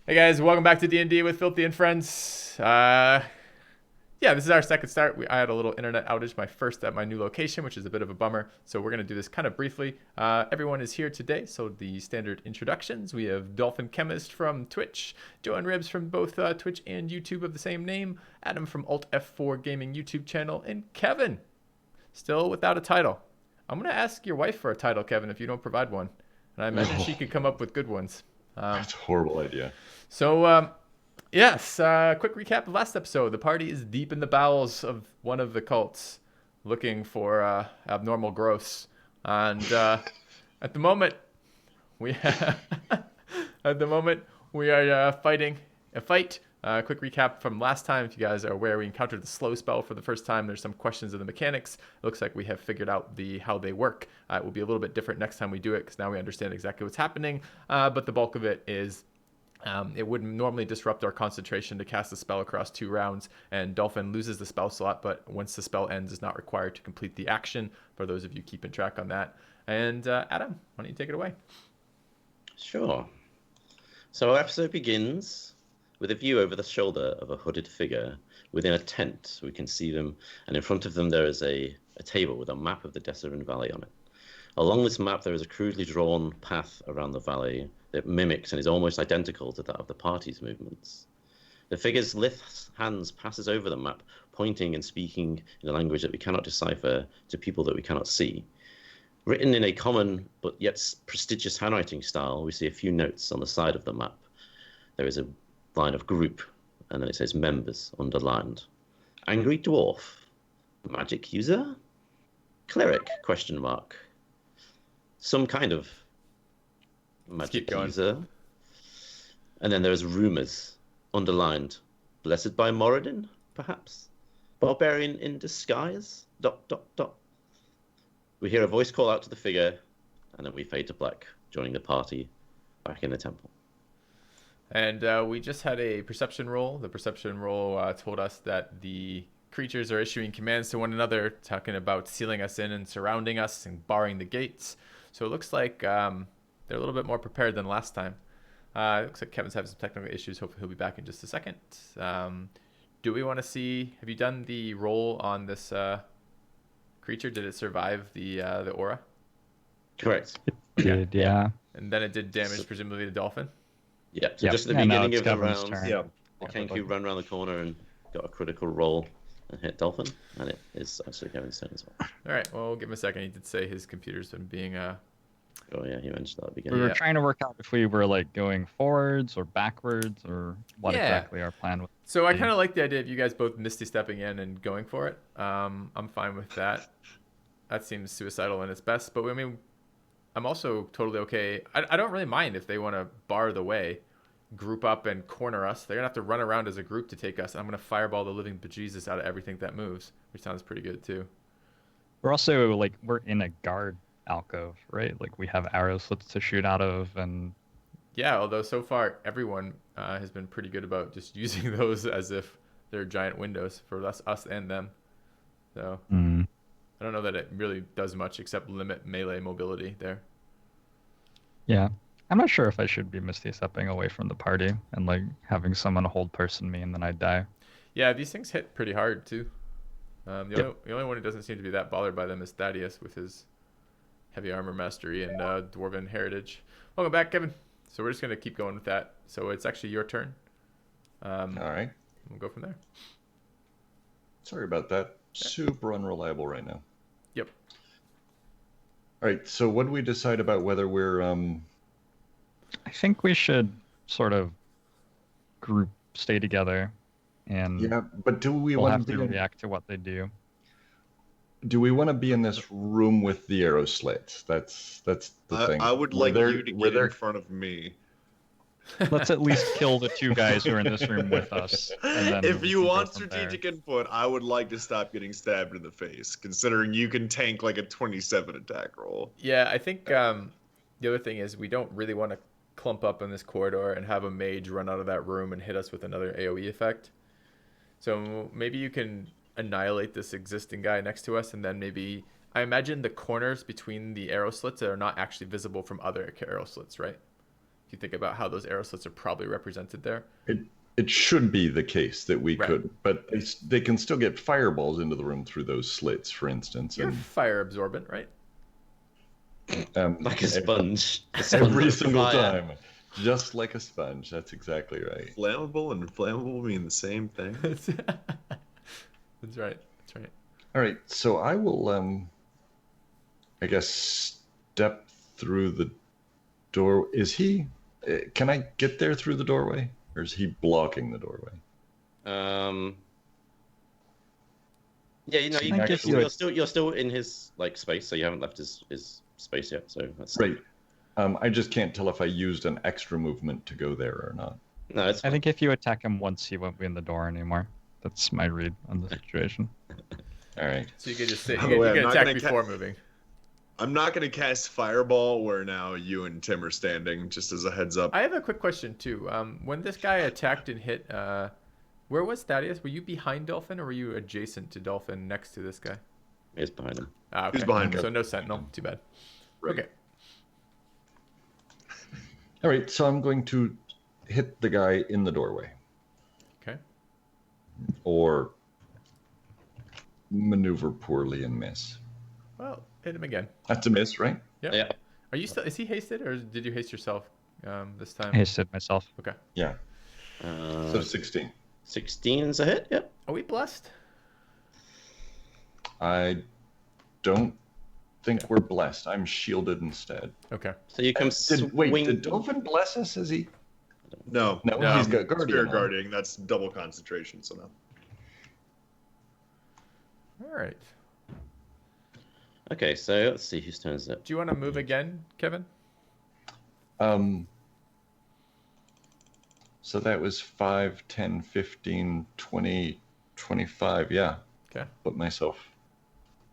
Hey guys, welcome back to D&D with Filthy and Friends. Yeah, this is our second start. I had a little internet outage, my first at my new location, which is a bit of a bummer. So we're going to do this kind of briefly. Everyone is here today, so the standard introductions. We have DolphinChemist from Twitch, JoINrbs from both Twitch and YouTube of the same name, Adam from Altf Four Gaming YouTube channel, and Kevin, still without a title. I'm going to ask your wife for a title, Kevin, if you don't provide one. And I imagine she could come up with good ones. That's a horrible idea. So, yes, quick recap of last episode. The party is deep in the bowels of one of the cults looking for abnormal growths. And at the moment, we are fighting a fight. Quick recap from last time. If you guys are aware, we encountered the slow spell for the first time. There's some questions of the mechanics. It looks like we have figured out how they work. It will be a little bit different next time we do it because now we understand exactly what's happening. But the bulk of it is it would normally disrupt our concentration to cast the spell across 2 rounds, and Dolphin loses the spell slot, but once the spell ends, is not required to complete the action, for those of you keeping track on that. And Adam, why don't you take it away? Sure. So our episode begins with a view over the shoulder of a hooded figure within a tent. We can see them, and in front of them there is a table with a map of the Desserin Valley on it. Along this map there is a crudely drawn path around the valley that mimics and is almost identical to that of the party's movements. The figure's lithe hands passes over the map, pointing and speaking in a language that we cannot decipher to people that we cannot see. Written in a common but yet prestigious handwriting style, we see a few notes on the side of the map. There is a line of group, and then it says members underlined. Angry dwarf, magic user, cleric, question mark. Some kind of magic user. And then there's rumors, underlined. Blessed by Moradin, perhaps? Barbarian in disguise, ... We hear a voice call out to the figure, and then we fade to black, joining the party back in the temple. And we just had a perception roll. The perception roll told us that the creatures are issuing commands to one another, talking about sealing us in and surrounding us and barring the gates. So it looks like they're a little bit more prepared than last time. It looks like Kevin's having some technical issues. Hopefully he'll be back in just a second. Do we want to see... Have you done the roll on this creature? Did it survive the aura? Correct. It did, yeah. And then it did damage, presumably, to Dolphin? Yeah, so just at the beginning of the round, Yeah. Kenku ran around the corner and got a critical roll and hit Dolphin, and it is actually Kevin's turn as well. All right, well, we'll give him a second. He did say his computer's been being... Oh yeah, he mentioned that at the We beginning. were trying to work out if we were like going forwards or backwards or what exactly our plan was. So I kind of like the idea of you guys both misty stepping in and going for it. I'm fine with that. That seems suicidal in its best, but I mean, I'm also totally okay. I don't really mind if they want to bar the way, group up and corner us. They're gonna have to run around as a group to take us. I'm gonna fireball the living bejesus out of everything that moves, which sounds pretty good too. We're also like, we're in a guard alcove, right? Like we have arrow slits to shoot out of, and yeah, although so far everyone has been pretty good about just using those as if they're giant windows for us and them. So I don't know that it really does much except limit melee mobility there. yeah. I'm not sure if I should be misty stepping away from the party and like having someone hold person me and then I die. Yeah, these things hit pretty hard too. The only one who doesn't seem to be that bothered by them is Thaddeus with his heavy armor mastery and dwarven heritage. Welcome back, Kevin. So we're just going to keep going with that. So it's actually your turn. All right. We'll go from there. Sorry about that. Super unreliable right now. Yep. All right. So what do we decide about whether we're I think we should sort of group stay together and yeah, but do we we'll want have to to be react to what they do. do we want to be in this room with the arrow slits? That's the thing. I would like you to get in front of me. Let's at least kill the 2 guys who are in this room with us. And then If we you can go want from strategic there. input, I would like to stop getting stabbed in the face, considering you can tank like a 27 attack roll. Yeah, I think the other thing is we don't really want to clump up in this corridor and have a mage run out of that room and hit us with another AoE effect. So maybe you can annihilate this existing guy next to us, and then maybe... I imagine the corners between the arrow slits are not actually visible from other arrow slits, right? If you think about how those arrow slits are probably represented there. It should be the case that we Right. could, but they can still get fireballs into the room through those slits, for instance. You're And fire absorbent, right? Like a sponge. every single fire. time, just like a sponge. That's exactly right. Flammable and inflammable mean the same thing. That's right. That's right. All right, so I will, I guess, step through the door. Is he? Can I get there through the doorway, or is he blocking the doorway? Yeah, you know, I guess you're still in his like space, so you haven't left his space yet. So that's Right. I just can't tell if I used an extra movement to go there or not. No, it's I fine. think if you attack him once, he won't be in the door anymore. That's my read on the situation. All right. So you could just sit. By You the way, can I'm not attack gonna before moving. I'm not going to cast Fireball where now you and Tim are standing, just as a heads up. I have a quick question too. When this guy attacked and hit, where was Thaddeus? Were you behind Dolphin or were you adjacent to Dolphin next to this guy? It's behind him. Ah, okay. He's behind So him. no sentinel. Too bad. Right. Okay. All right, so I'm going to hit the guy in the doorway, Okay. or maneuver poorly and miss. Well, hit him again. That's a miss, right? Yep. Yeah. Are you still? Is he hasted or did you haste yourself this time? I hasted myself. Okay. Yeah. Uh, So 16. 16 is a hit. Yep. Are we blessed? I don't think we're blessed. I'm shielded instead. Okay. So you come Did Dolphin bless us? Is he? No. No, No. he's got Guardian. Spirit on. Guardian. That's double concentration, so no. All right. Okay, so let's see whose turn is it. Do you want to move again, Kevin? So that was 5, 10, 15, 20, 25. Yeah. Okay. Put myself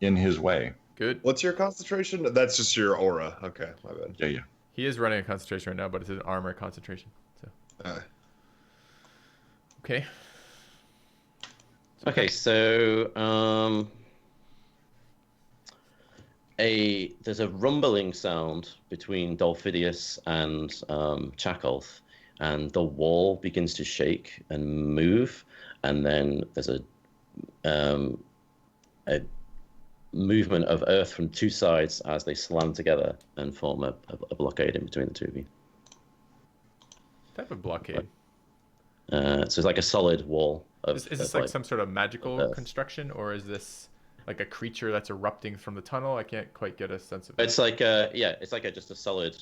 in his way. Good. What's your concentration? That's just your aura. Okay, my bad. Yeah, yeah. He is running a concentration right now, but it's an armor concentration. So. Okay. Okay, so there's a rumbling sound between Dolphidius and Chakolth, and the wall begins to shake and move, and then there's a movement of earth from two sides as they slam together and form a blockade in between the two of you. Type of blockade. So it's like a solid wall. Is this like some sort of magical Earth. construction, or is this like a creature that's erupting from the tunnel? I can't quite get a sense of it. It's like it's like just a solid.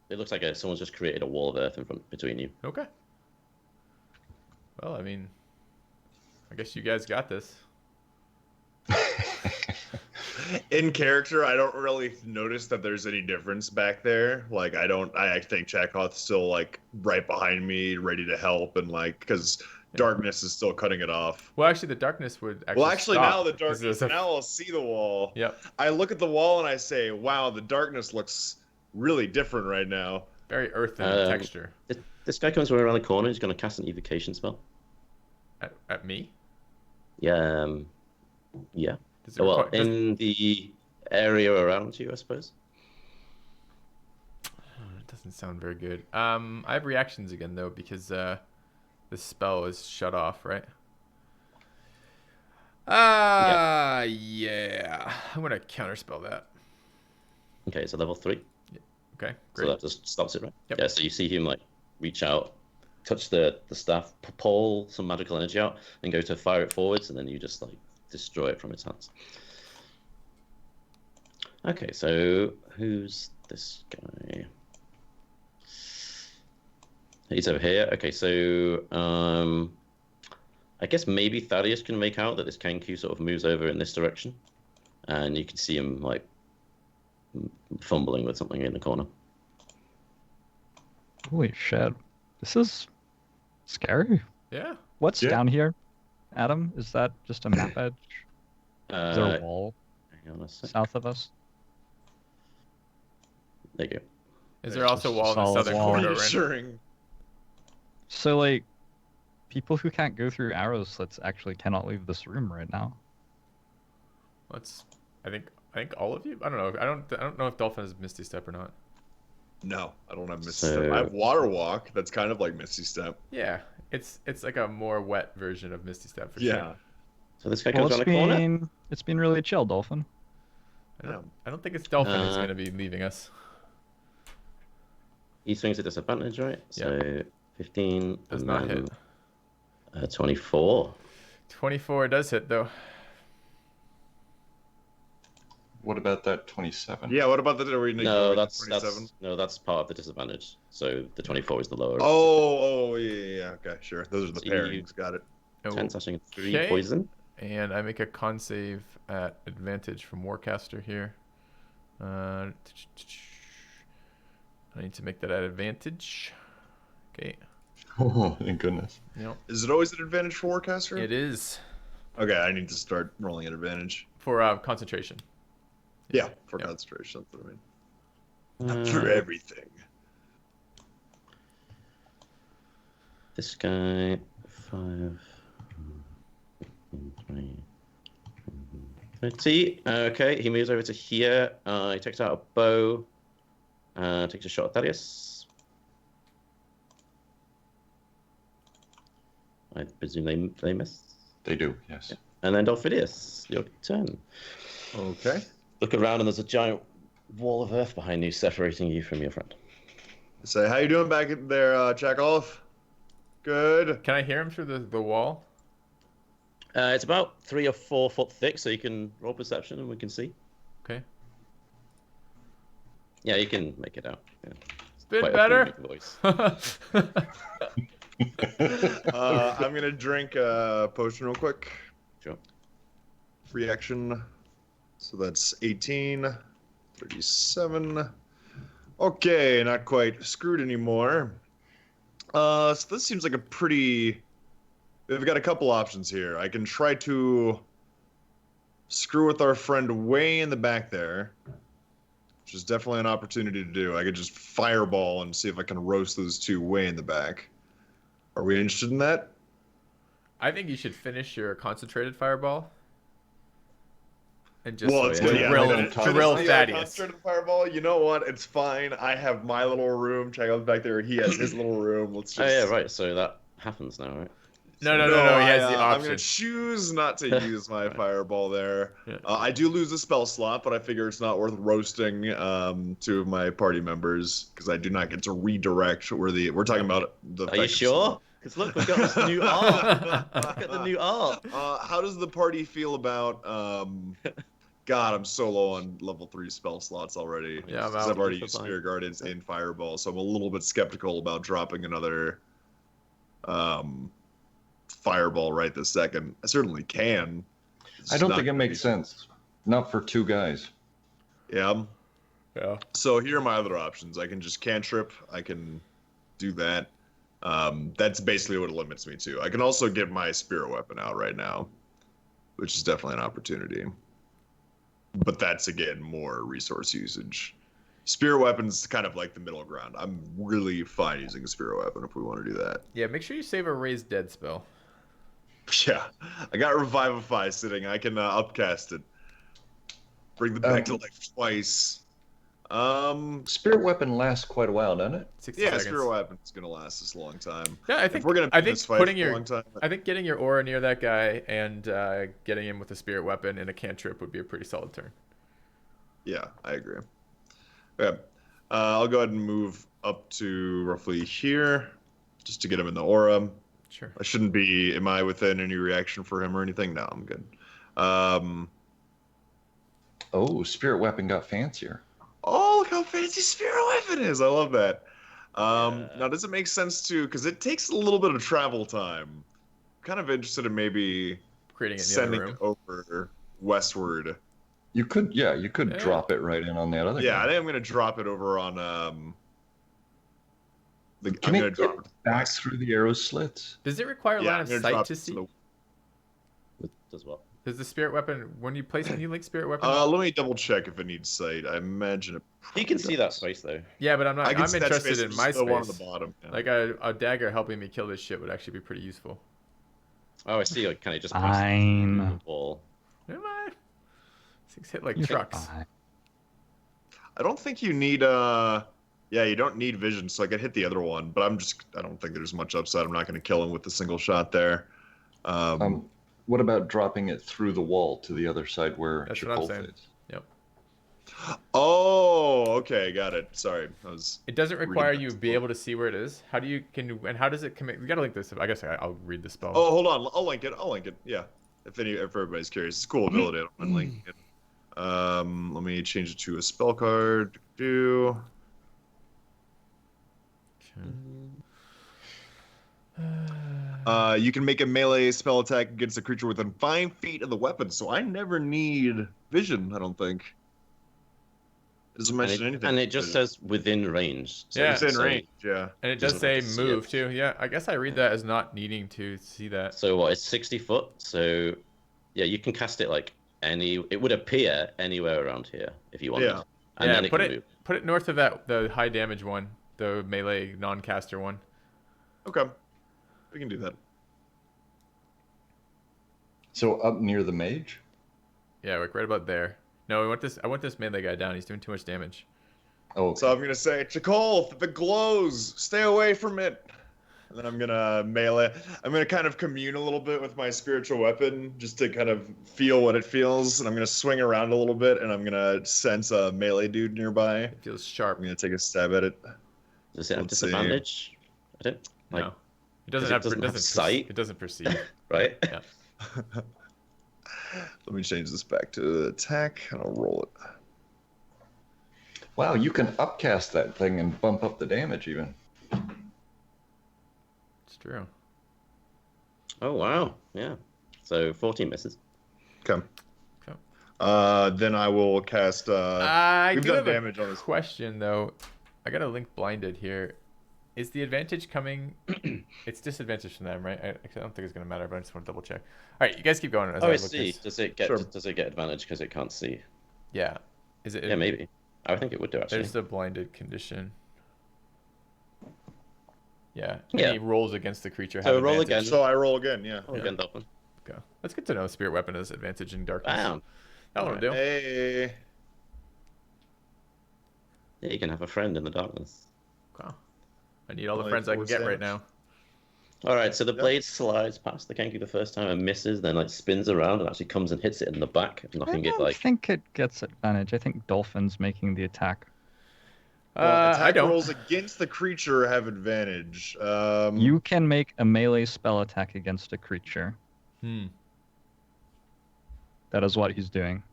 It looks like someone's just created a wall of earth in front between you. Okay. Well, I mean, I guess you guys got this. In character, I don't really notice that there's any difference back there. Like, I think Chakoth's still, like, right behind me, ready to help, and, like, because darkness is still cutting it off. Well, actually, the darkness would actually. Well, actually, stop now the because darkness, there's a- now I'll see the wall. Yep. I look at the wall and I say, wow, the darkness looks really different right now. Very earthen in texture. This guy comes around the corner. He's going to cast an evocation spell. At me? Yeah. Yeah. Does it Well, require- does- in the area around you, I suppose. It doesn't sound very good. I have reactions again though because this spell is shut off, right? Yeah. I'm gonna counterspell that. Okay, so level 3. Okay, So great. that just stops it, right? Yep. Yeah. So you see him like reach out, touch the staff, pull some magical energy out, and go to fire it forwards, and then you just like destroy it from its hands. Okay, so who's this guy? He's over here. Okay, so I guess maybe Thaddeus can make out that this Kenku sort of moves over in this direction, and you can see him like fumbling with something in the corner. Holy shit. This is scary. Yeah. What's Yeah. down here, Adam? Is that just a map edge? Is there a wall Hang on a sec. south of us? There you go. Is there also a wall in the Solid southern wall. corridor, right? Reassuring. So, like, people who can't go through arrow slits actually cannot leave this room right now. Let's. I think all of you. I don't know. I don't know if Dolphin has Misty Step or not. No, I don't have Misty So- Step. I have Water Walk. That's kind of like Misty Step. Yeah, it's like a more wet version of Misty Step for Yeah. sure. So this guy Well, comes around the corner. it's been really chill, Dolphin. I don't think it's Dolphin who's Uh, going to be leaving us. He swings at disadvantage, right? So 15 Does and not then, hit. 24. 24 does hit though. What about that 27? Yeah, what about the are we No, ignoring that's 27? that's part of the disadvantage. So the 24 is the lower. Oh, yeah. Okay, sure. Those are the So you- pairings. Got it. 10 slashing and 3 Okay. poison. And I make a con save at advantage from Warcaster here. I need to make that at advantage. Okay. Oh, thank goodness. Yep. Is it always an advantage for Warcaster? It is Okay, I need to start rolling at advantage. for concentration. Yeah, for Yep. concentration. That's what I mean. Uh, For everything. This guy, 5, 20, 30. Okay, he moves over to here. He takes out a bow. Takes a shot at Thaddeus. I presume they miss. They do, yes. And then Dolphidius, your turn. Okay. Look around and there's a giant wall of earth behind you, separating you from your friend. Say, how you doing back there, Chakolth? Good. Can I hear him through the wall? It's about 3 or 4 foot thick, so you can roll perception and we can see. Okay. Yeah, you can make it out. Yeah. It's a bit Quite a better. booming voice. I'm gonna drink a potion real quick. Sure. Free action. So that's 18, 37. Okay, not quite screwed anymore. So this seems like a pretty... We've got a couple options here. I can try to screw with our friend way in the back there, which is definitely an opportunity to do. I could just fireball and see if I can roast those two way in the back. Are we interested in that? I think you should finish your concentrated fireball. And just Well, it's yeah, good. yeah, drill, I don't talk drill about Thaddeus. Concentrated fireball. You know what? It's fine. I have my little room. Check out back there. He has his little room. Let's just. Oh yeah, right. So that happens now, right? No. He has the I'm option. gonna choose not to use my fireball there. Yeah. I do lose a spell slot, but I figure it's not worth roasting two of my party members because I do not get to redirect. We're talking about the. Are you effective sure? Because look, we've got this new art. Look at the new art. How does the party feel about? God, I'm so low on level 3 spell slots already. Yeah, I'm 'Cause out. I've already That's used fine. Spear Guardians in Fireball, so I'm a little bit skeptical about dropping another Fireball right this second. I certainly can. It's I don't not think it gonna makes be- sense. Not for two guys. Yeah. Yeah. So here are my other options. I can just cantrip. I can do that. That's basically what it limits me to. I can also get my Spirit Weapon out right now, which is definitely an opportunity. But that's, again, more resource usage. Spirit Weapon's kind of like the middle ground. I'm really fine using a Spirit Weapon if we want to do that. Yeah, make sure you save a raised dead spell. Yeah, I got Revivify sitting. I can upcast it. Bring the back to life twice. Spirit weapon lasts quite a while, doesn't it? 60 Yeah, seconds. Spirit Weapon's gonna last us a long time. Yeah, I If think we're gonna I do think this fight putting for a your long time. I think getting your aura near that guy and getting him with a spirit weapon and a cantrip would be a pretty solid turn. Yeah, I agree. Okay, I'll go ahead and move up to roughly here, just to get him in the aura. Sure. I shouldn't be. Am I within any reaction for him or anything? No, I'm good. Oh, spirit weapon got fancier. Oh, look how fancy Spirit Weapon is! I love that. Yeah. Now, does it make sense to? Because it takes a little bit of travel time. Kind of interested in maybe Creating it in the sending other it room. over westward. You could Yeah. drop it right in on that other Yeah, I guy. think I'm gonna drop it over on I'm Can gonna it drop get it back west. through the arrow slits? Does it require Yeah, line I'm of gonna sight drop to it see? Does what? Does the spirit weapon when you place a new link spirit weapon? Let me double check if it needs sight. I imagine it. You can see that space though. Yeah, but I'm not. I can I'm see that interested space, in which my is the one on space. the bottom. Yeah. Like a dagger helping me kill this shit would actually be pretty useful. Oh, I see. Like, can I just Fine. press the wall? Am I? These things hit like You're trucks. fine. I don't think you need Yeah, you don't need vision, so I could hit the other one, but I don't think there's much upside. I'm not going to kill him with a single shot there. What about dropping it through the wall to the other side where That's what I'm Chakolth saying. is? Yep. Oh, okay, got it. Sorry, It doesn't require reading you that be spell. able to see where it is. How do you and how does it commit? We gotta link this. I guess I'll read the spell. Oh, hold on. I'll link it. Yeah. If everybody's curious, it's a cool ability. I don't mind linking it. Let me change it to a spell card. Do. You can make a melee spell attack against a creature within 5 feet of the weapon, so I never need vision, I don't think. It doesn't mention anything. And it just says within range. So Yeah. It's in range, yeah. And it does doesn't say have to see move it. too. Yeah, I guess I read that as not needing to see that. So what? It's 60 foot. So yeah, you can cast it like it would appear anywhere around here if you wanted. Yeah. And then it put can it move. put it north of the high damage one, the melee non-caster one. Okay. We can do that. So up near the mage? Yeah, like right about there. No, I want this melee guy down. He's doing too much damage. Oh, So I'm gonna say, Chakolth, if it glows, stay away from it. And then I'm gonna melee. I'm gonna kind of commune a little bit with my spiritual weapon, just to kind of feel what it feels. And I'm gonna swing around a little bit, and I'm gonna sense a melee dude nearby. It feels sharp. I'm gonna take a stab at it. Does it have Let's see. disadvantage? I don't like. No, it doesn't 'cause it have doesn't have perce- sight. It doesn't perceive. Right? Yeah. Let me change this back to attack, and I'll roll it. wow, you can upcast that thing and bump up the damage even. It's true. Oh wow. Yeah. So 14 misses. Okay. Okay. Then I will cast. I we've do done have damage a on this. question though. I got a link blinded here. Is the advantage coming? It's disadvantage from them, right? I don't think it's gonna matter, but I just want to double check. All right, you guys keep going. As Oh, I I look see. this. Does it get Sure. advantage because it can't see? Yeah. Is it? Yeah, maybe. I think it would do actually. There's the blinded condition. Yeah. Yeah. Any rolls against the creature So have roll advantage. again. So I roll again, yeah. Oh, again, Dolphin. Okay. That's good to know. Spirit weapon has advantage in darkness. Bam. That'll do. Hey. Yeah, you can have a friend in the darkness. Wow. I need all the Only friends I can 4 get right damage. now. All right, so the Yep. blade slides past the Kenku the first time and misses, then like spins around and actually comes and hits it in the back, I knocking it don't like. think it gets advantage. I think Dolphin's making the attack. Well, attack I don't. rolls against the creature have advantage. You can make a melee spell attack against a creature. That is what he's doing.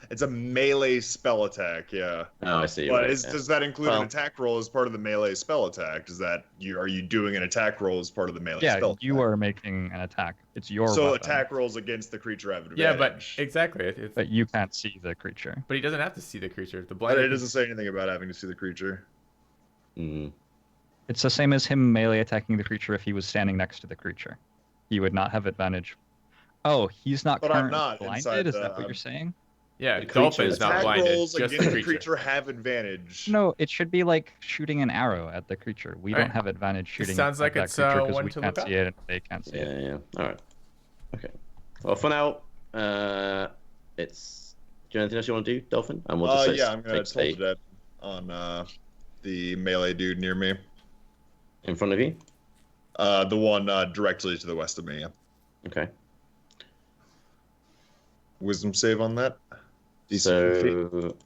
It's a melee spell attack, yeah. Oh, I see. But right, is, yeah. does that include Well- an attack roll as part of the melee spell attack? Are you doing an attack roll as part of the melee Yeah, spell? you attack? are making an attack. It's your So weapon. attack rolls against the creature have advantage. Yeah, but exactly. But you can't see the creature. But he doesn't have to see the creature. The But blinded. it doesn't say anything about having to see the creature. Mm. It's the same as him melee attacking the creature if he was standing next to the creature. He would not have advantage. Oh, he's not But I'm currently not blinded? inside Is the- that what you're saying? Yeah, The Dolphin's creature- not Attack blinded. rolls Just against the creature. have advantage. No, it should be like shooting an arrow at the creature. We Alright. don't have advantage shooting sounds at like that it's, creature one because we to can't look see it and they can't see it. Yeah, yeah. All right. Okay. Well, for now, it's. Do you have anything else you want to do, Dolphin? And we'll just Yeah, I'm gonna take toll to death on the melee dude near me. in front of you. The one directly to the west of me. Yeah. Okay. Wisdom save on that. DC 50. So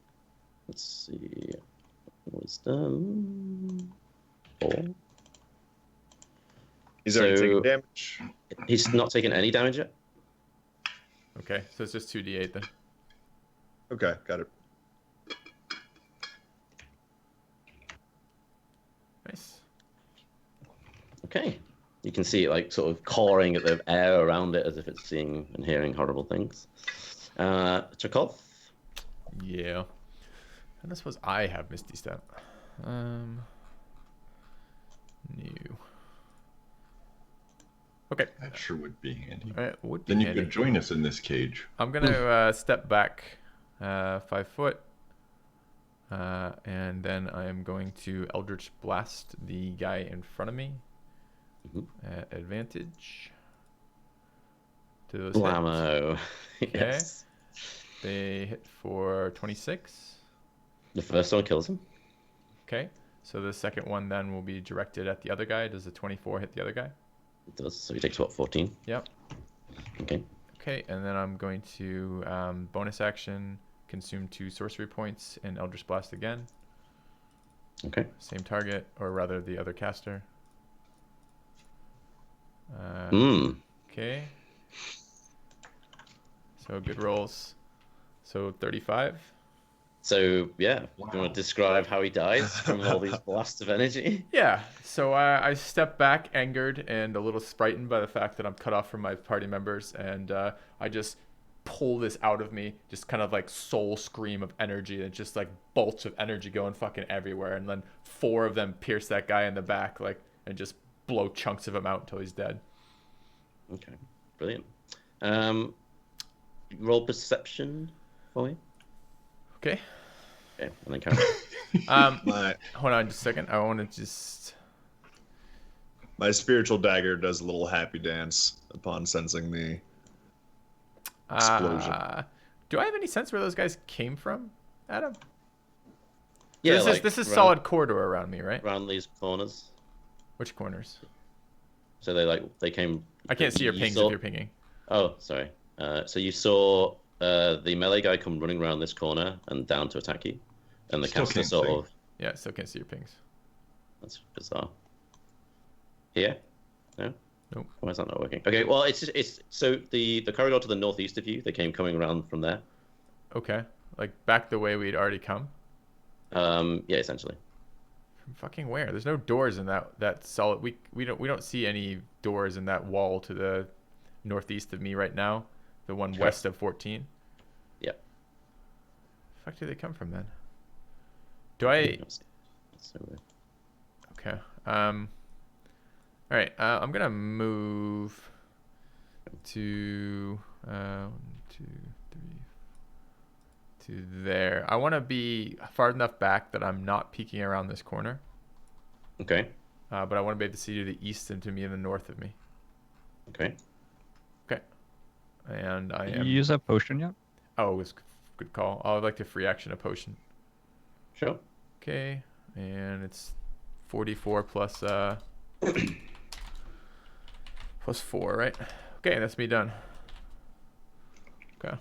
let's see. Wisdom. 4. He's already so- taken damage. He's not taken any damage yet. Okay, so it's just 2d8 then. Okay, got it. Nice. Okay. You can see it like sort of cawing at the air around it as if it's seeing and hearing horrible things. Chakolth. Yeah. And I suppose I have Misty Step. New. Okay. That sure would be handy. All right. Would be Then you handy. could join us in this cage. I'm gonna step back 5 foot, and then I am going to Eldritch Blast the guy in front of me Mhm. at advantage. To those hit. Blammo. Yes. They hit for 26. The first one kills him. Okay. So the second one then will be directed at the other guy. Does the 24 hit the other guy? It does. So he takes what, 14? Yep. Okay. Okay, and then I'm going to bonus action, consume 2 sorcery points, and Eldritch Blast again. Okay. Same target, or rather the other caster. Okay. So good rolls. So 35. So yeah, do you want to describe how he dies from all these blasts of energy? Yeah, so I step back, angered and a little frightened by the fact that I'm cut off from my party members, and I just pull this out of me, just kind of like soul scream of energy, and just like bolts of energy going fucking everywhere, and then 4 of them pierce that guy in the back, like, and just blow chunks of him out until he's dead. Okay, brilliant. Roll perception for me. Okay. Okay, and then count. Hold on just a second. I want to just... My spiritual dagger does a little happy dance upon sensing the explosion. Do I have any sense where those guys came from, Adam? Yeah, This is solid corridor around me, right? Around these corners. Which corners? So they came. I can't see your pings if you're pinging. Oh, sorry. So you saw the melee guy come running around this corner and down to attack you, and the Still caster can't sort see. of. Yeah, still can't see your pings. That's bizarre. Here? No? Nope. Why is that not working? Okay, well, it's so the corridor to the northeast of you, they came coming around from there. Okay. Like back the way we'd already come? Yeah, essentially. From fucking where? There's no doors in that solid... We don't see any doors in that wall to the northeast of me right now. The one west of 14. Yep. The fuck do they come from then? Do I... That's so weird. Okay. All right. I'm gonna move to 1, 2, 3, to there. I want to be far enough back that I'm not peeking around this corner. Okay. But I want to be able to see to the east and to me and the north of me. Okay. Okay. And I Did am... you use that potion yet? Oh, it was good call. I would like to free action a potion. Sure. Okay. And it's 44 plus plus 4, right? Okay, that's me done. Okay.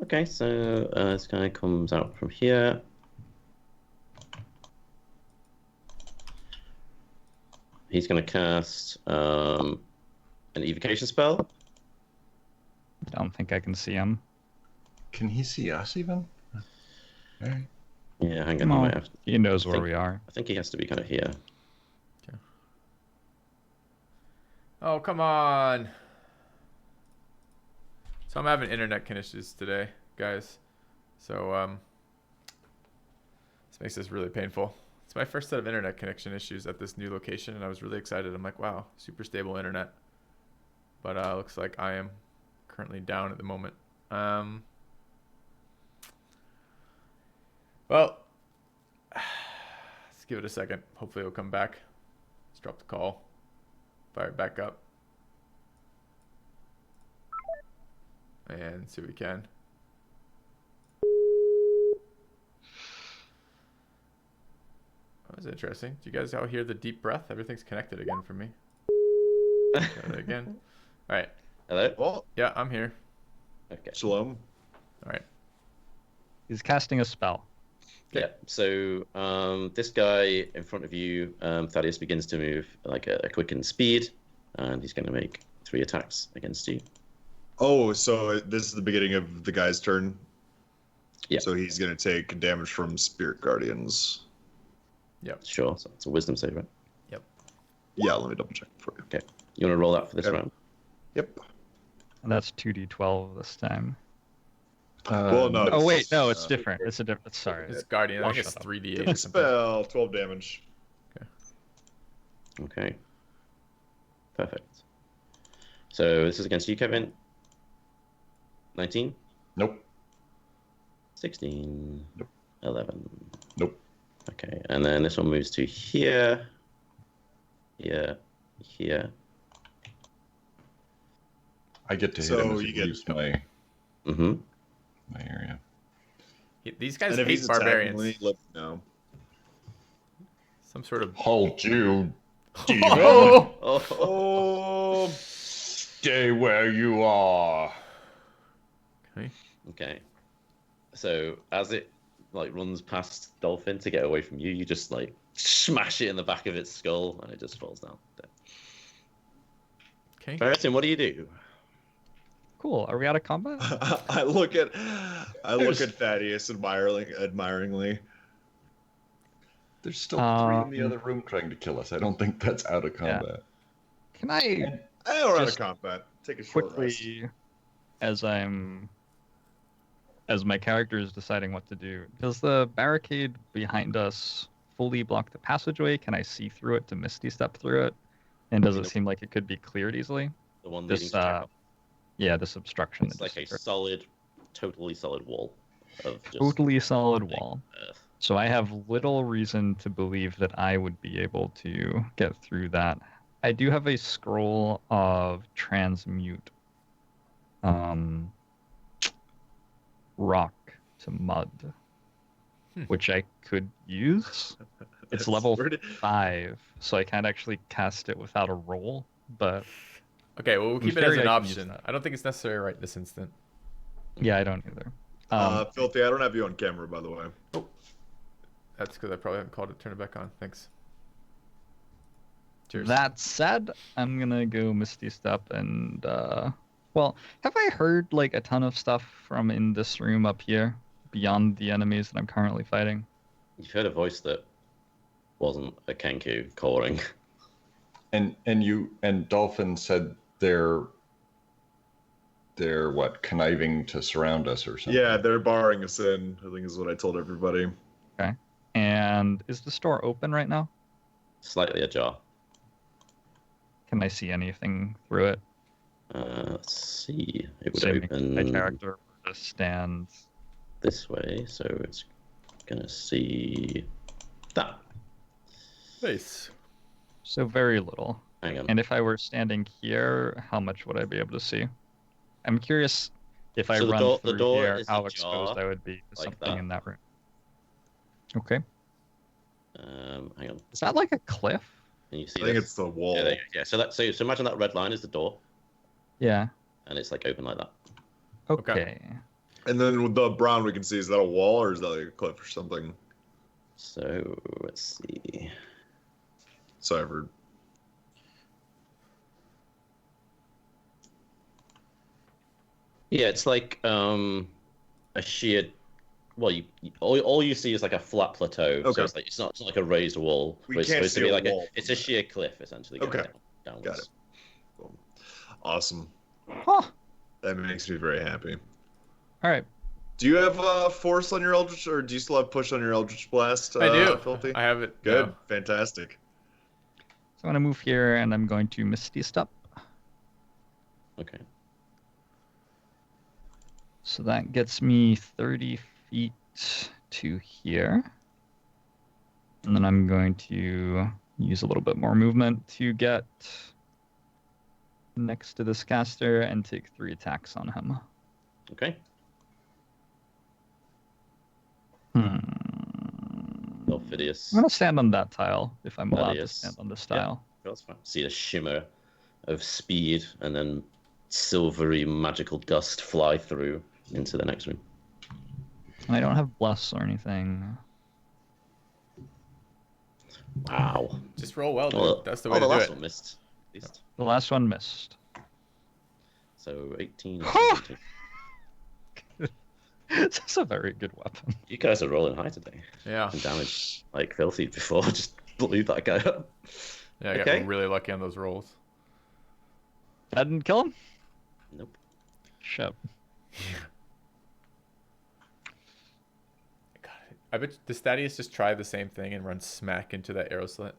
Okay, so this guy comes out from here. He's going to cast an evocation spell. I don't think I can see him. Can he see us even? All right. Yeah, hang on. No, I might have to, he knows where think- we are. I think he has to be kind of here. Oh, come on. So I'm having internet connections today, guys. So this makes this really painful. It's my first set of internet connection issues at this new location, and I was really excited. I'm like, wow, super stable internet. But looks like I am currently down at the moment. Well, let's give it a second. Hopefully it'll come back. Let's drop the call. Fire it back up. And see what we can. That was interesting. Do you guys all hear the deep breath? Everything's connected again for me. Try that again. All right. Hello? Well, Yeah, I'm here. Okay. Shalom. All right. He's casting a spell. Yeah, so this guy in front of you, Thaddeus, begins to move like a quickened speed, and he's going to make 3 attacks against you. Oh, so this is the beginning of the guy's turn? Yeah. So he's going to take damage from Spirit Guardians. Sure, so it's a wisdom save, right? Yeah, let me double check for you. Okay. You want to roll that for this Okay. round? Yep. And that's 2d12 this time. Well, no. Oh wait, no, it's different. It's a different. Sorry. It's Guardian. I I'll think it's shut up. 3d8 or Different something. spell, 12 damage. Okay. Perfect. So this is against you, Kevin. 19? Nope. 16? Nope. 11? Nope. Okay, and then this one moves to here. Here. Here. I get to hit So him as you he get- leaves my Mm-hmm. area. These guys And if hate he's attacking barbarians. me, let me know. Some sort of. Hold you, demon. Oh, Stay where you are. Okay. Okay. So as it like runs past Dolphin to get away from you, you just like smash it in the back of its skull, and it just falls down. Okay. Bereatim, what do you do? Cool. Are we out of combat? I look at Thaddeus admiringly. There's still 3 in the other room trying to kill us. I don't think that's out of combat. Can I We're out of Just combat. Take a short rest. quickly, as my character is deciding what to do, does the barricade behind us fully block the passageway? Can I see through it to Misty Step through it? And does it seem like it could be cleared easily? The one leading This, to Chakolth. yeah, this obstruction. It's that like a just- solid, totally solid wall of just totally solid wall. earth. So I have little reason to believe that I would be able to get through that. I do have a scroll of transmute rock to mud, which I could use. It's level 5, so I can't actually cast it without a roll, but Okay, well, we'll In keep it as theory, an I can use option. that. I don't think it's necessary right this instant. yeah, I don't either. Filthy, I don't have you on camera, by the way. That's because I probably haven't called it. Turn it back on. Thanks. Cheers. That said, I'm gonna go Misty Step and well, have I heard like a ton of stuff from in this room up here beyond the enemies that I'm currently fighting? You've heard a voice that wasn't a Kenku calling. And Dolphin said they're what, conniving to surround us or something. Yeah, they're barring us in, I think is what I told everybody. Okay. And is the store open right now? Slightly ajar. Can I see anything through it? Let's see. It would Say open my character just stands. this way, so it's gonna see that. Nice. So very little. Hang on. And if I were standing here, how much would I be able to see? I'm curious if I So the run door- the through door here, is how ajar, exposed I would be to like something that. in that room. Okay. Hang on. Is that like a cliff? Can you see I think this? it's the wall. Yeah, there you go. Yeah. So imagine that red line is the door, Yeah. and it's like open like that. Okay. And then with the brown we can see, is that a wall or is that like a cliff or something? So let's see. So I've heard. Yeah, it's like a sheer. Well, all you see is like a flat plateau. Okay. So it's not like a raised wall. We but it's can't supposed to see be a like wall it's from a sheer cliff essentially. Going Okay. Downwards. Got it. Cool. Awesome. Huh. That makes me very happy. All right. Do you have force on your Eldritch, or do you still have push on your Eldritch Blast? I do. Filthy? I have it. Good. now. Fantastic. So I'm gonna move here, and I'm going to Misty Step. Okay. So that gets me 30 feet to here. And then I'm going to use a little bit more movement to get next to this caster and take 3 attacks on him. Okay. Dolphidius. I'm going to stand on that tile if I'm allowed to Thaddeus. stand on this Yeah. tile. That's fine. See a shimmer of speed and then silvery magical dust fly through into the next room. I don't have bless or anything. Wow. Just roll well, dude. Well, That's the way the to do last it. one missed. At least. The last one missed. So 18. and Huh! 17. This is a very good weapon. You guys are rolling high today. Yeah. And damage like filthy before. Just blew that guy up. Yeah, I Okay. got really lucky on those rolls. That didn't kill him? Nope. Shit. God, I bet does Thaddeus just try the same thing and run smack into that arrow slit?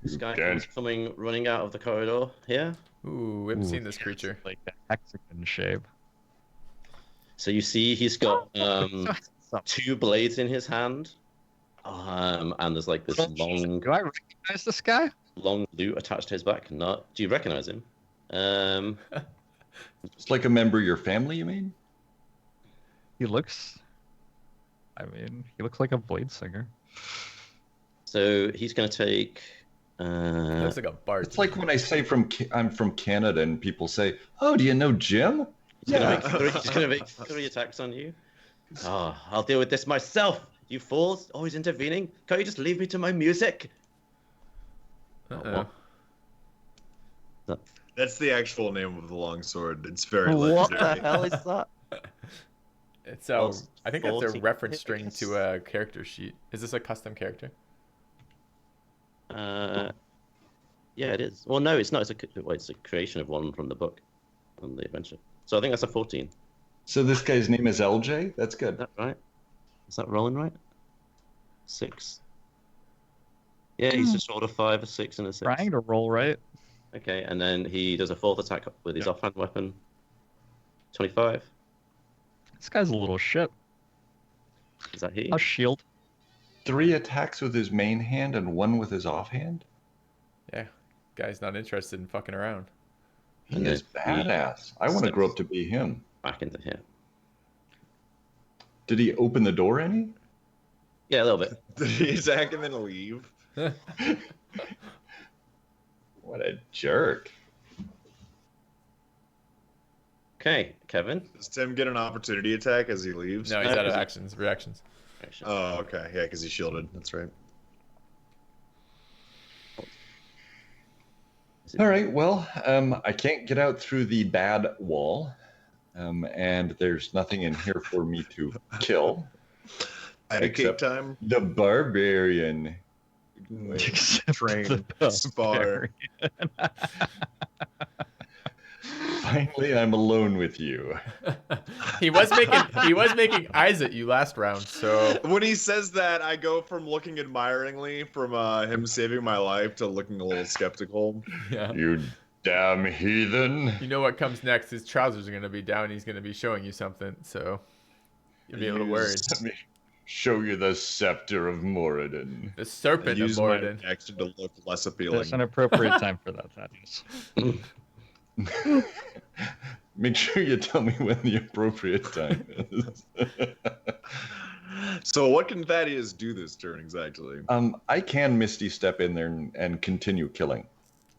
This guy Dead. is coming running out of the corridor here. Ooh, we haven't Ooh, seen this creature. Like a hexagon shape. So you see he's got 2 blades in his hand. And there's like this long Do I recognize this guy? loot attached to his back. No, do you recognize him? It's like a member of your family, you mean? He looks. I mean, he looks like a Bladesinger. So he's going to take. Looks like a bard. It's like when I say I'm from Canada and people say, "Oh, do you know Jim?" He's gonna make 3 attacks on you. Oh, I'll deal with this myself. You fools, always intervening. Can't you just leave me to my music? Uh-oh. That's the actual name of the longsword. It's very What legendary. the hell is that? It's Well, I think that's a 40 reference string hits. to a character sheet. Is this a custom character? Yeah, it is. Well, no, it's not. It's a creation of one from the book, from the adventure. So I think that's a 14. So this guy's name is LJ? That's Is good. that right? Is that rolling right? 6. Yeah, he's just rolled a 5, a 6, and a 6. Trying to roll right. Okay, and then he does a 4th attack with his offhand weapon. 25. This guy's a little shit. Is that he? A shield. 3 attacks with his main hand and 1 with his offhand? Yeah. Guy's not interested in fucking around. He And is then he badass. I want to steps grow up to be him. Back into here. Did he open the door any? Yeah, a little bit. Did he attack and then leave? What a jerk. Okay, Kevin. Does Tim get an opportunity attack as he leaves? No, he's out of reactions. Oh, okay. Yeah, because he's shielded. That's right. All right, well, I can't get out through the bad wall, and there's nothing in here for me to kill. Educate Except time. the barbarian. Train. Spar. Finally, I'm alone with you. he was making eyes at you last round, so When he says that, I go from looking admiringly from him saving my life to looking a little skeptical. yeah. You damn heathen. You know what comes next? His trousers are gonna be down. He's gonna be showing you something, so you'll be a little worried. Let me show you the scepter of Moradin. The serpent of Use my Moradin. action to look less appealing. There's an appropriate time for that, Thaddeus. Make sure you tell me when the appropriate time is. So what can Thaddeus do this turn exactly? I can Misty Step in there and continue killing.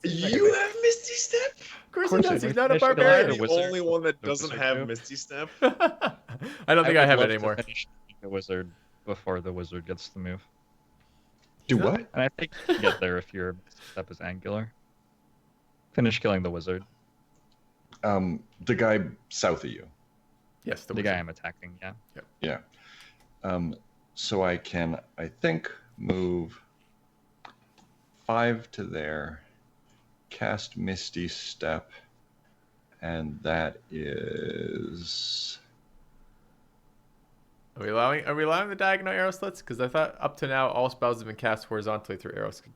You have Misty Step? Of course, course he does. I He's do. not a Finish the barbarian. ladder. The wizard- only one that the doesn't wizard have too. Misty Step? I don't think I would have love it to anymore. finish the wizard before the wizard gets the move. Do what? And I think you can get there if your step is angular. Finish killing the wizard. The guy south of you. Yes, The guy I'm attacking, yeah. Yeah. So I can, I think, move 5 to there, cast Misty Step, and that is... Are we allowing the diagonal arrow slits? Because I thought up to now all spells have been cast horizontally through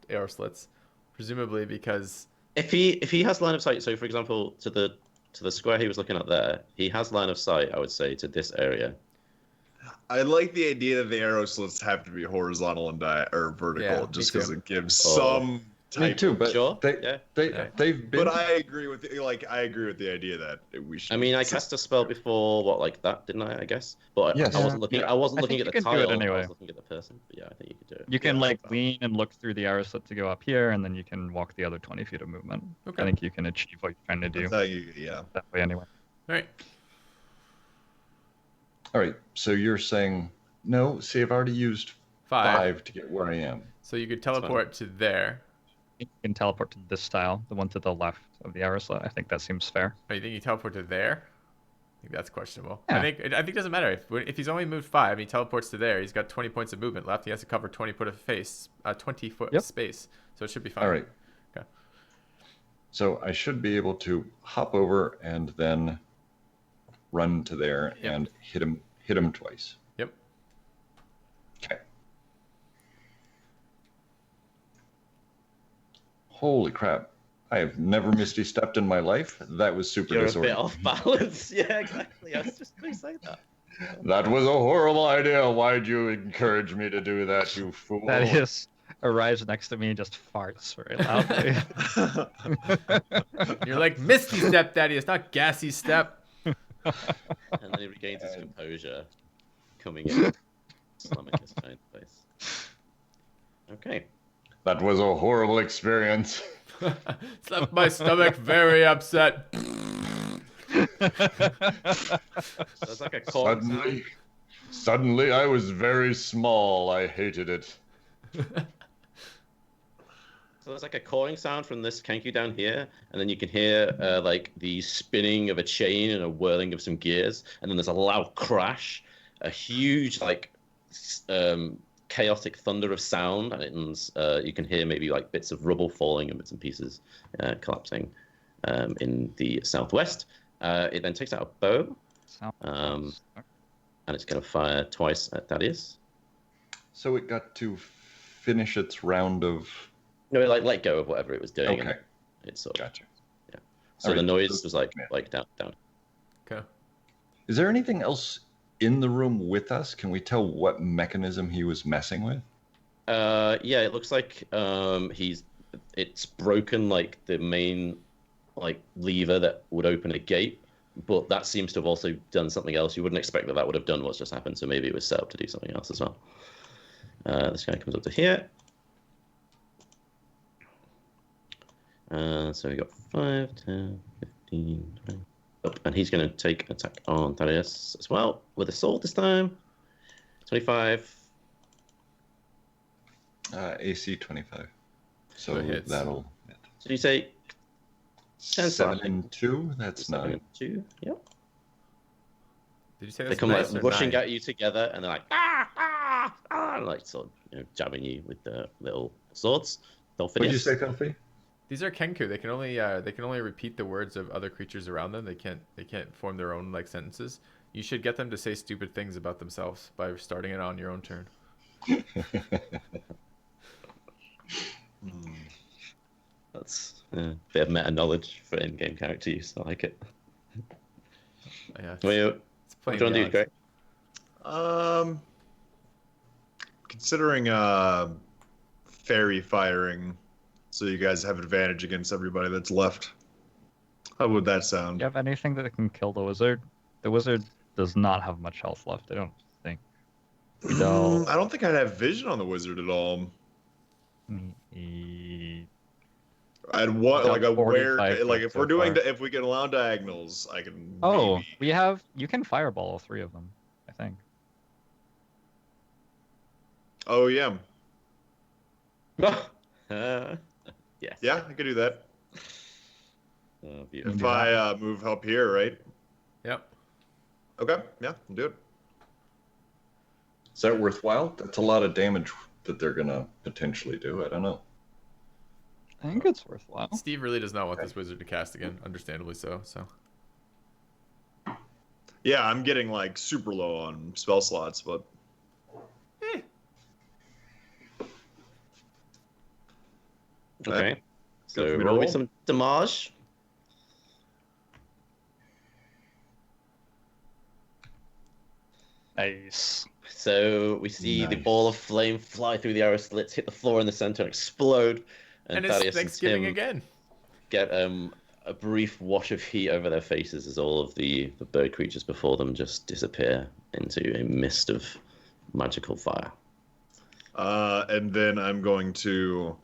arrow slits, presumably because If he has line of sight, so for example, to the square he was looking at there, he has line of sight, I would say, to this area. I like the idea that the arrow slits have to be horizontal and or vertical, Yeah, just me because too. it gives Oh. some Me type. too, but Sure, they, yeah. they've been... But I agree with I agree with the idea that we should. I mean, I cast a spell before, like that, didn't I guess? But Yes. I wasn't looking. Yeah. I wasn't I looking think at you the can do it tile. I anyway. was looking at the person. But yeah, I think you could do it. You can Yeah, like that's lean and look through the arrow slit to go up here, and then you can walk the other 20 feet of movement. Okay. I think you can achieve what you're trying to do That's how you, yeah. that way anyway. all right. All right, so you're saying, no, see, I've already used 5 to get where I am. So you could teleport to there. You can teleport to this tile, the one to the left of the arrow slit. I think that seems fair. Oh, you think you teleport to there? I think that's questionable. Yeah. I think it doesn't matter if he's only moved 5 and he teleports to there. He's got 20 points of movement left. He has to cover 20 foot of 20 foot Yep. space, so it should be fine. All right. Okay. So I should be able to hop over and then run to there Yep. and hit him twice. Yep. Okay. Holy crap. I have never Misty Stepped in my life. That was super You're a bit disorganized. off balance. Yeah, exactly. I was just going to say that. That was a horrible idea. Why'd you encourage me to do that, you fool? Thaddeus arrives next to me and just farts very loudly. You're like Misty Step, Daddy. It's not Gassy Step. And then he regains his composure, coming in, slamming his giant face. Okay. That was a horrible experience. It's left my stomach very upset. So it's like a cork sound. Suddenly, I was very small. I hated it. So there's like a cawing sound from this Kenku down here, and then you can hear like the spinning of a chain and a whirling of some gears, and then there's a loud crash, a huge like chaotic thunder of sound, and you can hear maybe like bits of rubble falling and bits and pieces collapsing in the southwest. It then takes out a bow, and it's going to fire twice at Thaddeus. So it got to finish its round of... No, it like let go of whatever it was doing. Okay. It's sort of, Gotcha. yeah. So the noise was like down. Okay. Is there anything else in the room with us? Can we tell what mechanism he was messing with? Yeah, it looks like it's broken like the main like lever that would open a gate, but that seems to have also done something else. You wouldn't expect that would have done what's just happened, so maybe it was set up to do something else as well. This guy comes up to here. So we got 5, 10, 15, 20. Oh, and he's going to take an attack on Thaddeus as well, with a sword this time. 25. AC 25. So hits. that'll... Did you say 10 7 and 2? That's 7 9. and 2? Yep. Did you say They that's come nice like or rushing 9? at you together, and they're like and like sort of jabbing you with the little swords. What did you say, Filthy? These are Kenku. They can only repeat the words of other creatures around them. They can't form their own like sentences. You should get them to say stupid things about themselves by starting it on your own turn. That's a bit of meta knowledge for in-game character use. I like it. Yeah, What do you want to do, Greg? Considering fairy firing, so you guys have advantage against everybody that's left. How would that sound? Do you have anything that can kill the wizard? The wizard does not have much health left, I don't think. I don't think I'd have vision on the wizard at all. I'd want like a where, like if we're doing, if we can allow diagonals, I can. Oh, maybe... you can fireball all 3 of them, I think. Oh yeah. Yes. Yeah, I could do that. Beautiful. If I move up here, right? Yep. Okay. Yeah, I'll do it. Is that worthwhile? That's a lot of damage that they're gonna potentially do. I don't know. I think it's worthwhile. Steve really does not want this wizard to cast again, understandably so. Yeah, I'm getting like super low on spell slots, but. Okay. So Good for me to roll me roll. some damage. Nice. So we see the ball of flame fly through the arrow slits, hit the floor in the center, and explode. And it's Thaddeus Thanksgiving Tim again. get a brief wash of heat over their faces as all of the bird creatures before them just disappear into a mist of magical fire. And then I'm going to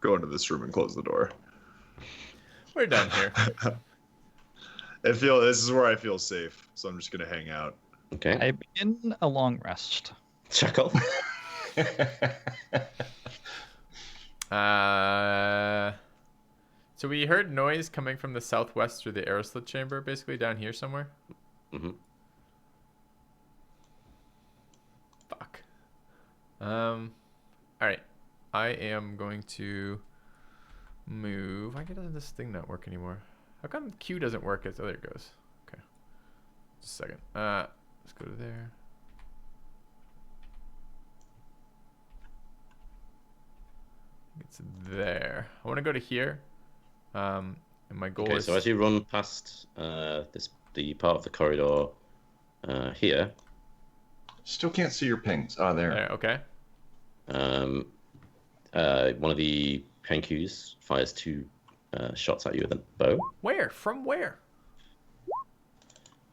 go into this room and close the door. We're done here. This is where I feel safe, so I'm just gonna hang out. Okay. I begin a long rest. Chakolth. So we heard noise coming from the southwest through the arrow slit chamber, basically down here somewhere. Mm-hmm. Fuck. All right. I am going to move. Why doesn't this thing not work anymore? How come Q doesn't work? Oh, there it goes. Okay. Just a second. Let's go to there. It's there. I want to go to here. And my goal is... So as you run past the part of the corridor here... Still can't see your pings. Ah, there. There, okay. One of the Kenkus fires 2 shots at you with a bow. Where? From where?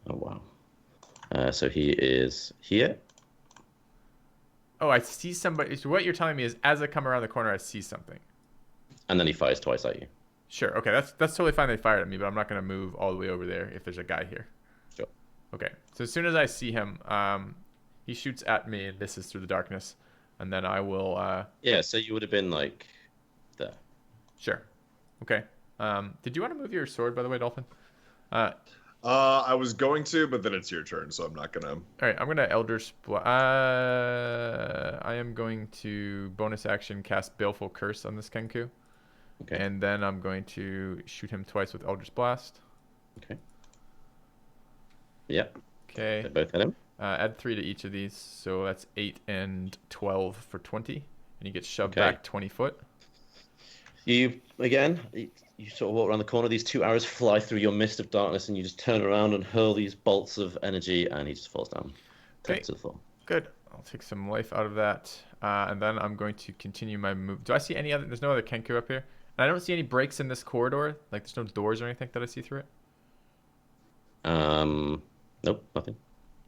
Oh wow. So he is here. Oh, I see somebody. So what you're telling me is, as I come around the corner, I see something. And then he fires twice at you. Sure. Okay, that's totally fine. They fired at me, but I'm not gonna move all the way over there if there's a guy here. Sure. Okay. So as soon as I see him, he shoots at me and misses through the darkness, and then I will. Yeah. So you would have been like there. Sure. Okay. Did you want to move your sword, by the way, Dolphin? I was going to, but then it's your turn, so I'm not gonna. All right, I'm gonna Eldritch. I am going to bonus action cast Baleful Curse on this Kenku, Okay. and then I'm going to shoot him twice with Eldritch Blast. Okay. Yep. Okay. They both hit him. Add 3 to each of these, so that's 8 and 12 for 20, and he gets shoved Okay. back 20 foot. You again. You sort of walk around the corner. These 2 arrows fly through your mist of darkness, and you just turn around and hurl these bolts of energy, and he just falls down. Okay. To the floor. Good. I'll take some life out of that, and then I'm going to continue my move. Do I see any other? There's no other Kenku up here, and I don't see any breaks in this corridor. Like there's no doors or anything that I see through it. Nope, nothing.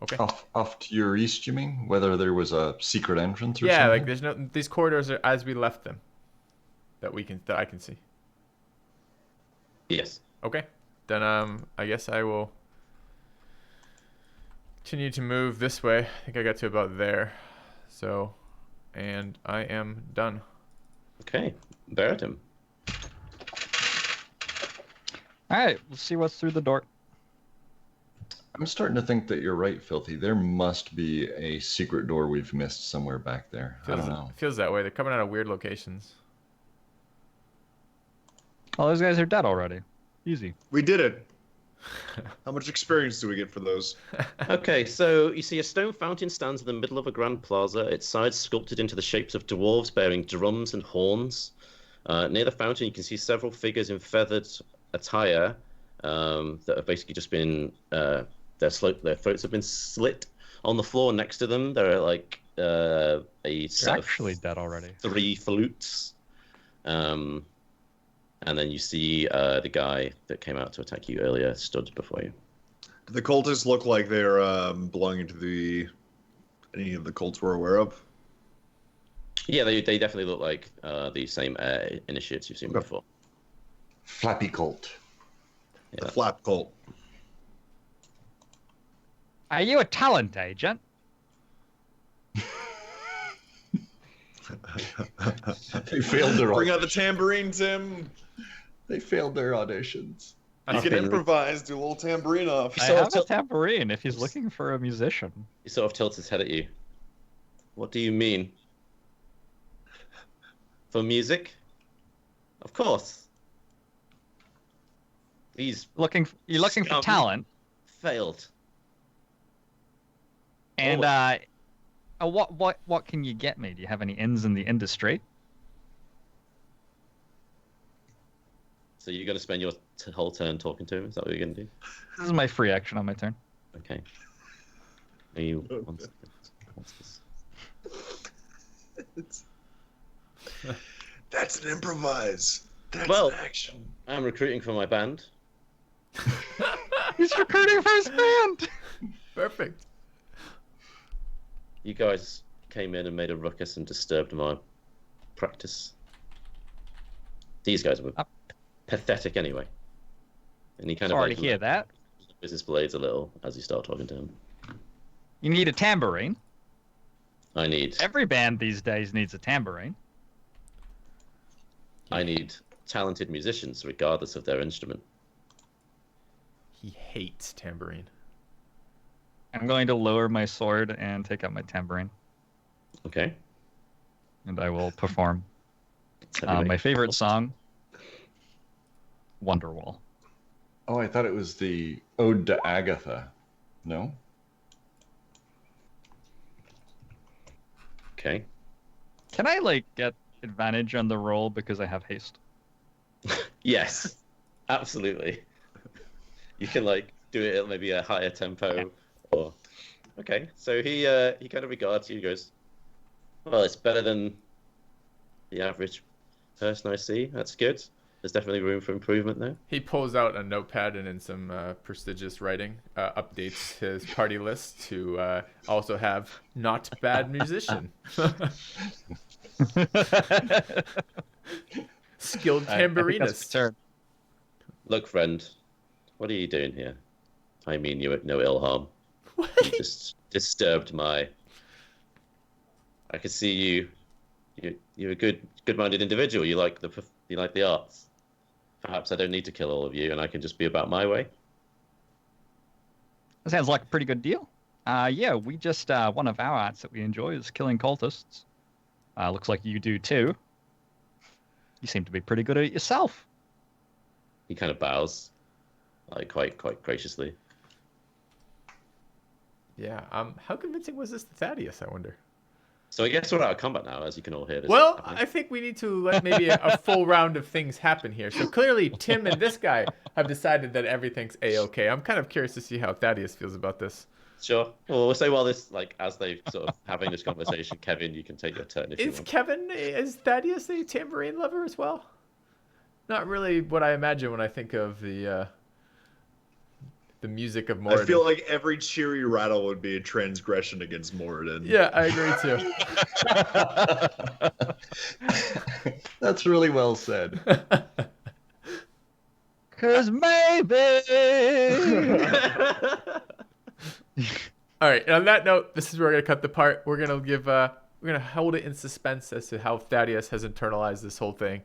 Okay. Off to your east, you mean? Whether there was a secret entrance or Yeah, something? like there's no. These corridors are as we left them. That I can see. Yes. Okay. Then I guess I will continue to move this way. I think I got to about there. So, and I am done. Okay. Bereatim. All right, we'll see what's through the door. I'm starting to think that you're right, Filthy. There must be a secret door we've missed somewhere back there. I don't know. Feels that way. They're coming out of weird locations. All those guys are dead already. Easy. We did it. How much experience do we get for those? Okay, so you see a stone fountain stands in the middle of a grand plaza, its sides sculpted into the shapes of dwarves bearing drums and horns. Near the fountain, you can see several figures in feathered attire that have basically just been their throats have been slit. On the floor next to them, there are like a They're set actually of dead already. 3 flutes. And then you see the guy that came out to attack you earlier stood before you. Do the cultists look like they're belonging to any of the cults we're aware of? Yeah, they definitely look like the same initiates you've seen Okay. before. Flappy Colt. The Flap cult. Are you a talent agent? They failed their Bring out the tambourine, Tim. They failed their auditions. You can improvise, do a little tambourine off. I have a tambourine if he's looking for a musician. He sort of tilts his head at you. What do you mean? For music? Of course. These You're looking for Scum. talent, failed. and what can you get me? Do you have any ins in the industry? So you're going to spend your whole turn talking to him? Is that what you're going to do? This is my free action on my turn. Okay. Are you... What's this? That's an improvise. That's Well- an action. I'm recruiting for my band. He's recruiting for his band. Perfect. You guys came in and made a ruckus and disturbed my practice. These guys were pathetic anyway. And he kind Sorry of to hear that. with his blades a little as you start talking to him. You need a tambourine. I need Every band these days needs a tambourine. talented musicians regardless of their instrument. He hates tambourine. I'm going to lower my sword and take out my tambourine, Okay. and I will perform So you my make- favorite song, Wonderwall. Oh, I thought it was the Ode to Agatha. No? Okay. Can I get advantage on the roll because I have haste? Yes. Absolutely. You can do it at maybe a higher tempo or okay. So he kind of regards you, goes, well, it's better than the average person I see. That's good. There's definitely room for improvement there. He pulls out a notepad and in some prestigious writing updates his party list to also have not bad musician. Skilled tambourinist. Look, friend, what are you doing here? I mean you at no ill harm. What? You just disturbed my... I can see you're a good-minded individual. You like the arts. Perhaps I don't need to kill all of you, and I can just be about my way. That sounds like a pretty good deal. Yeah, we just one of our arts that we enjoy is killing cultists. Looks like you do too. You seem to be pretty good at it yourself. He kind of bows, like quite graciously. Yeah. How convincing was this to Thaddeus, I wonder? So I guess we're out of combat now, as you can all hear. This Well, happening. I think we need to let maybe a full round of things happen here. So clearly, Tim and this guy have decided that everything's a-okay. I'm kind of curious to see how Thaddeus feels about this. Sure. Well, we'll say while this, like, as they sort of having this conversation, Kevin, you can take your turn if you want. Is Thaddeus a tambourine lover as well? Not really what I imagine when I think of the music of Moradin. I feel like every cheery rattle would be a transgression against Moradin. Yeah, I agree too. That's really well said. 'Cause maybe. All right. And on that note, this is where we're gonna cut the part. We're gonna hold it in suspense as to how Thaddeus has internalized this whole thing.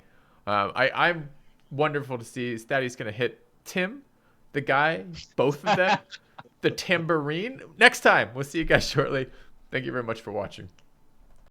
I'm wonderful to see. Is Thaddeus gonna hit Tim, the guy, both of them, the tambourine? Next time. We'll see you guys shortly. Thank you very much for watching.